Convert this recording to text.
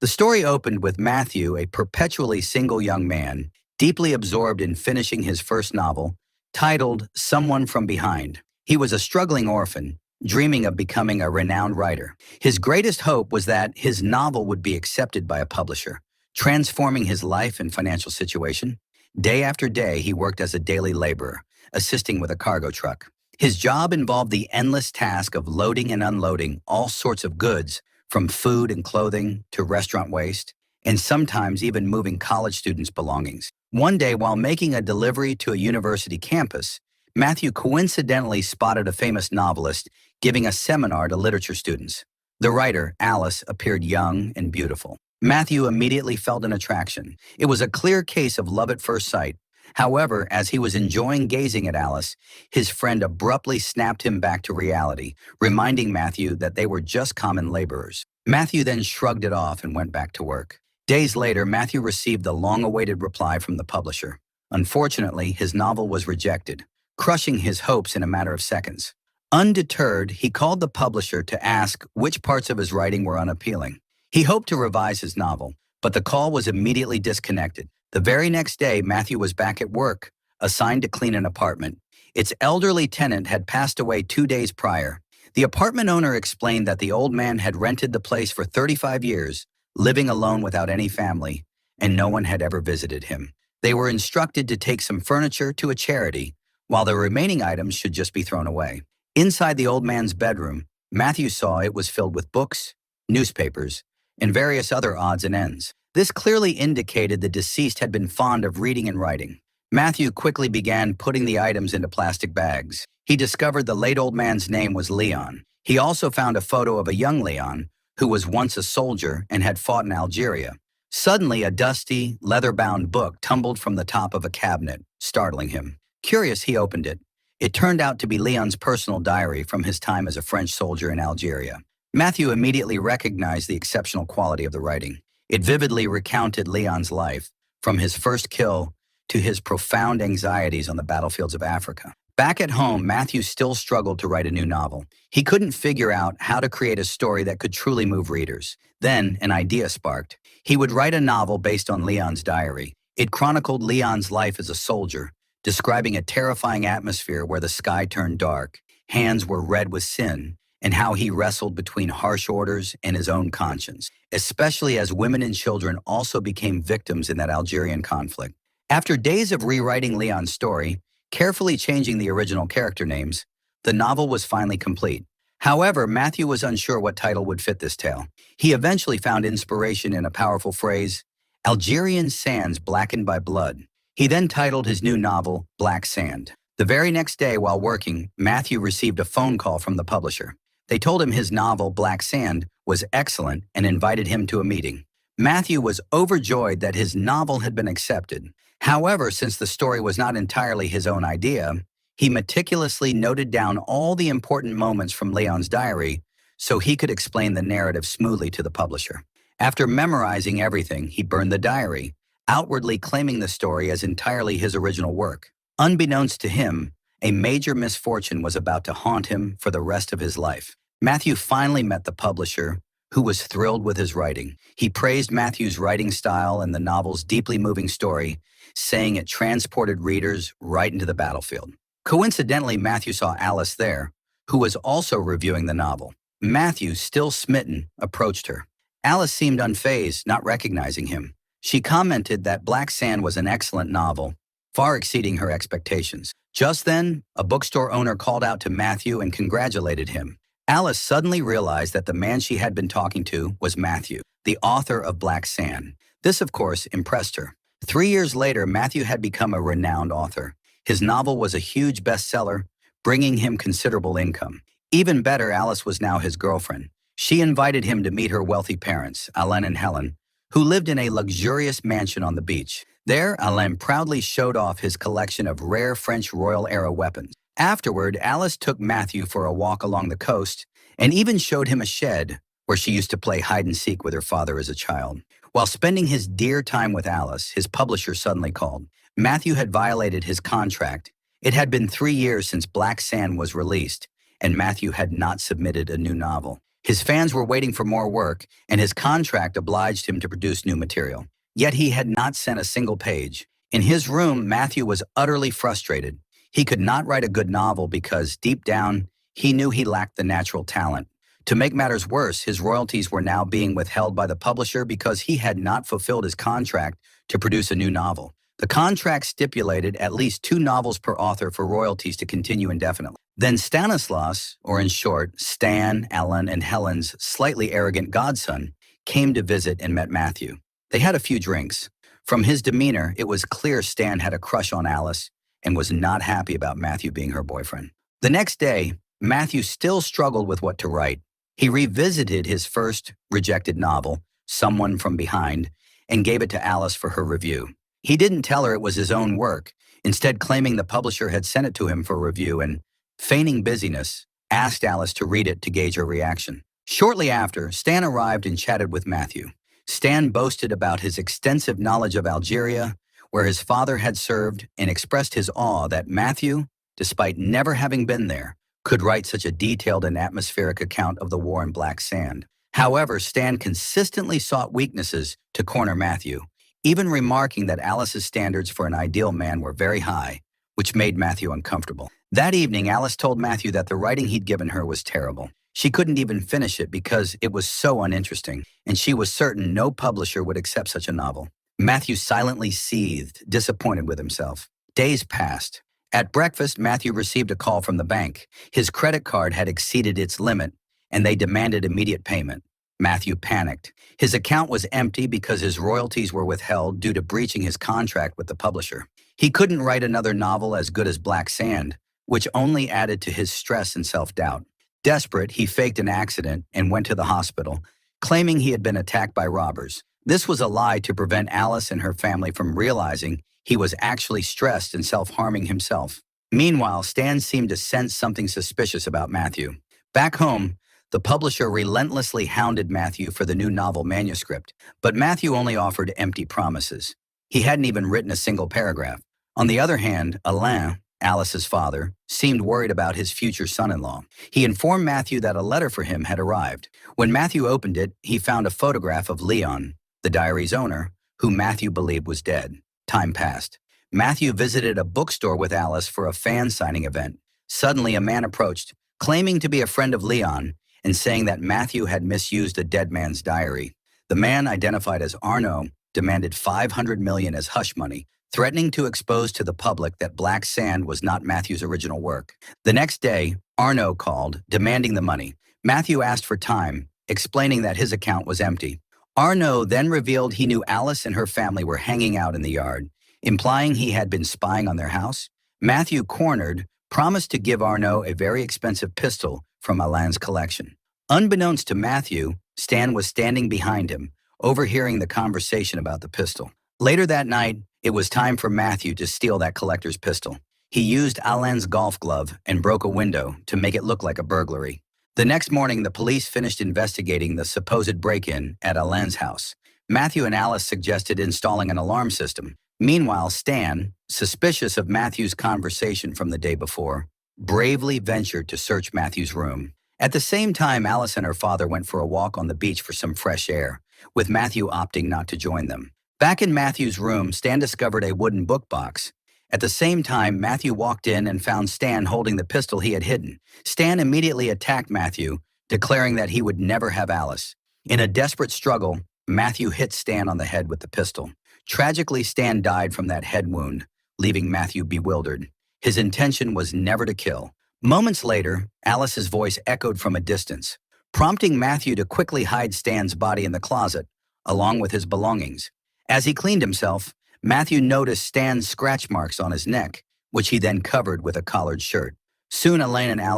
The story opened with Matthew, a perpetually single young man, deeply absorbed in finishing his first novel, titled Someone from Behind. He was a struggling orphan, dreaming of becoming a renowned writer. His greatest hope was that his novel would be accepted by a publisher, transforming his life and financial situation. Day after day, he worked as a daily laborer, assisting with a cargo truck. His job involved the endless task of loading and unloading all sorts of goods, from food and clothing to restaurant waste, and sometimes even moving college students' belongings. One day, while making a delivery to a university campus, Matthew coincidentally spotted a famous novelist giving a seminar to literature students. The writer, Alice, appeared young and beautiful. Matthew immediately felt an attraction. It was a clear case of love at first sight. However, as he was enjoying gazing at Alice, his friend abruptly snapped him back to reality, reminding Matthew that they were just common laborers. Matthew then shrugged it off and went back to work. Days later, Matthew received the long-awaited reply from the publisher. Unfortunately, his novel was rejected, crushing his hopes in a matter of seconds. Undeterred, he called the publisher to ask which parts of his writing were unappealing. He hoped to revise his novel, but the call was immediately disconnected. The very next day, Matthew was back at work, assigned to clean an apartment. Its elderly tenant had passed away 2 days prior. The apartment owner explained that the old man had rented the place for 35 years, living alone without any family, and no one had ever visited him. They were instructed to take some furniture to a charity, while the remaining items should just be thrown away. Inside the old man's bedroom, Matthew saw it was filled with books, newspapers, and various other odds and ends. This clearly indicated the deceased had been fond of reading and writing. Matthew quickly began putting the items into plastic bags. He discovered the late old man's name was Leon. He also found a photo of a young Leon, who was once a soldier and had fought in Algeria. Suddenly, a dusty, leather-bound book tumbled from the top of a cabinet, startling him. Curious, he opened it. It turned out to be Leon's personal diary from his time as a French soldier in Algeria. Matthew immediately recognized the exceptional quality of the writing. It vividly recounted Leon's life, from his first kill to his profound anxieties on the battlefields of Africa. Back at home, Matthew still struggled to write a new novel. He couldn't figure out how to create a story that could truly move readers. Then, an idea sparked. He would write a novel based on Leon's diary. It chronicled Leon's life as a soldier, describing a terrifying atmosphere where the sky turned dark, hands were red with sin, and how he wrestled between harsh orders and his own conscience, especially as women and children also became victims in that Algerian conflict. After days of rewriting Leon's story, carefully changing the original character names, the novel was finally complete. However, Matthew was unsure what title would fit this tale. He eventually found inspiration in a powerful phrase, Algerian sands blackened by blood. He then titled his new novel, Black Sand. The very next day, while working, Matthew received a phone call from the publisher. They told him his novel, Black Sand, was excellent and invited him to a meeting. Matthew was overjoyed that his novel had been accepted. However, since the story was not entirely his own idea, he meticulously noted down all the important moments from Leon's diary so he could explain the narrative smoothly to the publisher. After memorizing everything, he burned the diary, outwardly claiming the story as entirely his original work. Unbeknownst to him, a major misfortune was about to haunt him for the rest of his life. Matthew finally met the publisher, who was thrilled with his writing. He praised Matthew's writing style and the novel's deeply moving story, saying it transported readers right into the battlefield. Coincidentally, Matthew saw Alice there, who was also reviewing the novel. Matthew, still smitten, approached her. Alice seemed unfazed, not recognizing him. She commented that Black Sand was an excellent novel, far exceeding her expectations. Just then, a bookstore owner called out to Matthew and congratulated him. Alice suddenly realized that the man she had been talking to was Matthew, the author of Black Sand. This, of course, impressed her. 3 years later, Matthew had become a renowned author. His novel was a huge bestseller, bringing him considerable income. Even better, Alice was now his girlfriend. She invited him to meet her wealthy parents, Alain and Helen, who lived in a luxurious mansion on the beach. There, Alain proudly showed off his collection of rare French Royal-era weapons. Afterward, Alice took Matthew for a walk along the coast and even showed him a shed where she used to play hide-and-seek with her father as a child. While spending his dear time with Alice, his publisher suddenly called. Matthew had violated his contract. It had been 3 years since Black Sand was released, and Matthew had not submitted a new novel. His fans were waiting for more work, and his contract obliged him to produce new material. Yet he had not sent a single page. In his room, Matthew was utterly frustrated. He could not write a good novel because, deep down, he knew he lacked the natural talent. To make matters worse, his royalties were now being withheld by the publisher because he had not fulfilled his contract to produce a new novel. The contract stipulated at least 2 novels per author for royalties to continue indefinitely. Then Stanislaus, or in short, Stan, Alan, and Helen's slightly arrogant godson, came to visit and met Matthew. They had a few drinks. From his demeanor, it was clear Stan had a crush on Alice and was not happy about Matthew being her boyfriend. The next day, Matthew still struggled with what to write. He revisited his first rejected novel, Someone from Behind, and gave it to Alice for her review. He didn't tell her it was his own work, instead claiming the publisher had sent it to him for review and, feigning busyness, asked Alice to read it to gauge her reaction. Shortly after, Stan arrived and chatted with Matthew. Stan boasted about his extensive knowledge of Algeria, where his father had served, and expressed his awe that Matthew, despite never having been there, could write such a detailed and atmospheric account of the war in Black Sand. However, Stan consistently sought weaknesses to corner Matthew, even remarking that Alice's standards for an ideal man were very high, which made Matthew uncomfortable. That evening, Alice told Matthew that the writing he'd given her was terrible. She couldn't even finish it because it was so uninteresting, and she was certain no publisher would accept such a novel. Matthew silently seethed, disappointed with himself. Days passed. At breakfast, Matthew received a call from the bank. His credit card had exceeded its limit, and they demanded immediate payment. Matthew panicked. His account was empty because his royalties were withheld due to breaching his contract with the publisher. He couldn't write another novel as good as Black Sand, which only added to his stress and self-doubt. Desperate, he faked an accident and went to the hospital, claiming he had been attacked by robbers. This was a lie to prevent Alice and her family from realizing he was actually stressed and self-harming himself. Meanwhile, Stan seemed to sense something suspicious about Matthew. Back home, the publisher relentlessly hounded Matthew for the new novel manuscript, but Matthew only offered empty promises. He hadn't even written a single paragraph. On the other hand, Alain, Alice's father, seemed worried about his future son-in-law. He informed Matthew that a letter for him had arrived. When Matthew opened it, he found a photograph of Leon, the diary's owner, who Matthew believed was dead. Time passed. Matthew visited a bookstore with Alice for a fan signing event. Suddenly, a man approached, claiming to be a friend of Leon and saying that Matthew had misused a dead man's diary. The man, identified as Arnaud, demanded $500 million as hush money, threatening to expose to the public that Black Sand was not Matthew's original work. The next day, Arnaud called, demanding the money. Matthew asked for time, explaining that his account was empty. Arnaud then revealed he knew Alice and her family were hanging out in the yard, implying he had been spying on their house. Matthew, cornered, promised to give Arnaud a very expensive pistol from Alain's collection. Unbeknownst to Matthew, Stan was standing behind him, overhearing the conversation about the pistol. Later that night, it was time for Matthew to steal that collector's pistol. He used Alain's golf glove and broke a window to make it look like a burglary. The next morning, the police finished investigating the supposed break-in at Alain's house. Matthew and Alice suggested installing an alarm system. Meanwhile, Stan, suspicious of Matthew's conversation from the day before, bravely ventured to search Matthew's room. At the same time, Alice and her father went for a walk on the beach for some fresh air, with Matthew opting not to join them. Back in Matthew's room, Stan discovered a wooden book box. At the same time, Matthew walked in and found Stan holding the pistol he had hidden. Stan immediately attacked Matthew, declaring that he would never have Alice. In a desperate struggle, Matthew hit Stan on the head with the pistol. Tragically, Stan died from that head wound, leaving Matthew bewildered. His intention was never to kill. Moments later, Alice's voice echoed from a distance, prompting Matthew to quickly hide Stan's body in the closet, along with his belongings. As he cleaned himself, Matthew noticed Stan's scratch marks on his neck, which he then covered with a collared shirt. Soon, Elaine and Alice